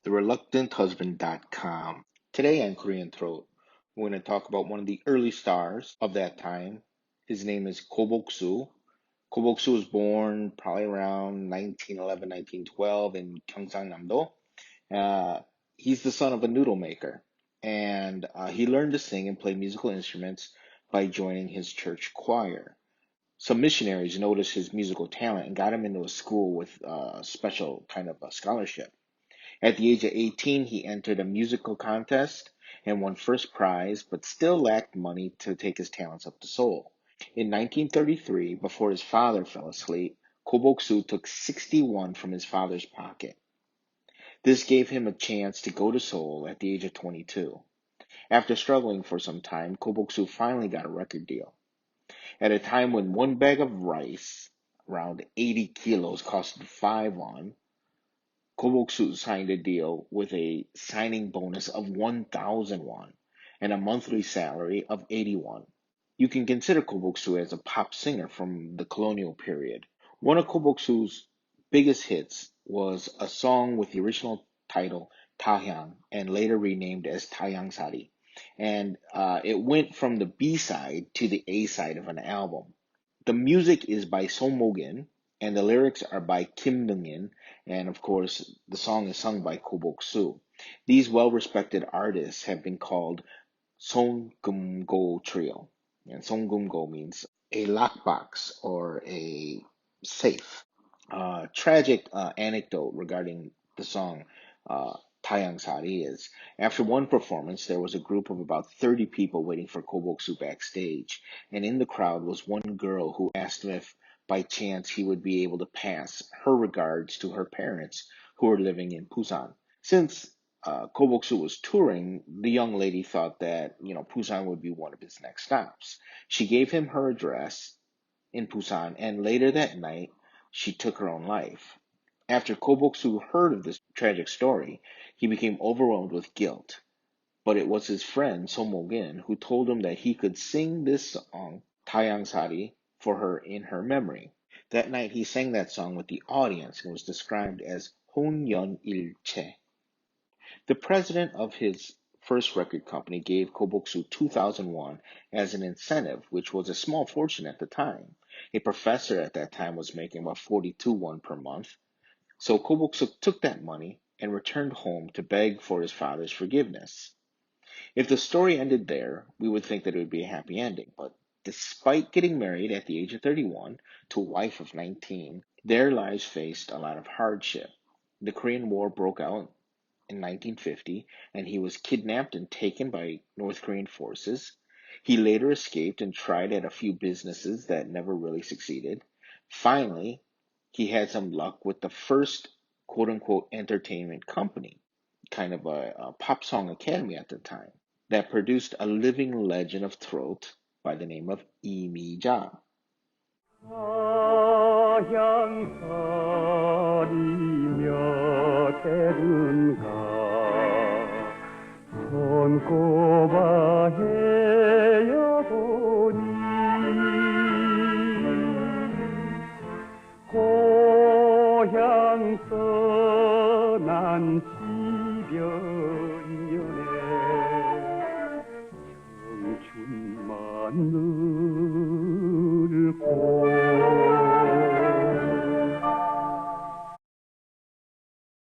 TheReluctantHusband.com. Today on Korean Throat, we're going to talk about one of the early stars of that time. His name is BokSu. BokSu was born probably around 1911, 1912 in Gyeongsangnam-do. Uh, he's the son of a noodle maker, and he learned to sing and play musical instruments by joining his church choir. Some missionaries noticed his musical talent and got him into a school with a special kind of a scholarship. At the age of 18, he entered a musical contest and won first prize, but still lacked money to take his talents up to Seoul. In 1933, before his father fell asleep, BokSu took 61 from his father's pocket. This gave him a chance to go to Seoul at the age of 22. After struggling for some time, BokSu finally got a record deal. At a time when one bag of rice, around 80 kilos, costed 5 won, BokSu signed a deal with a signing bonus of 1,000 won and a monthly salary of 80 won. You can consider BokSu as a pop singer from the colonial period. One of BokSu's biggest hits was a song with the original title Tahyang and later renamed as 타향살이. And it went from the B side to the A side of an album. The music is by Mo and the lyrics are by Kim Dong-in, and of course, the song is sung by BokSu. These well-respected artists have been called Songgumgo Trio, and Songgumgo means a lockbox or a safe. Tragic anecdote regarding the song 타향살이 is after one performance, there was a group of about 30 people waiting for BokSu backstage, and in the crowd was one girl who asked him if by chance he would be able to pass her regards to her parents who were living in Busan. Since BokSu was touring, the young lady thought that, Busan would be one of his next stops. She gave him her address in Busan, and later that night, she took her own life. After BokSu heard of this tragic story, he became overwhelmed with guilt. But it was his friend Mo who told him that he could sing this song, 타향살이, for her in her memory. That night he sang that song with the audience and was described as 혼연일체. The president of his first record company gave BokSu 2,001 as an incentive, which was a small fortune at the time. A professor at that time was making about 42 won per month. So BokSu took that money and returned home to beg for his father's forgiveness. If the story ended there, we would think that it would be a happy ending, but despite getting married at the age of 31 to a wife of 19, their lives faced a lot of hardship. The Korean War broke out in 1950, and he was kidnapped and taken by North Korean forces. He later escaped and tried at a few businesses that never really succeeded. Finally, he had some luck with the first quote unquote entertainment company, kind of a pop song academy at the time, that produced a living legend of throat by the name of 이미자. 손꼽아 헤어보니 고향 떠난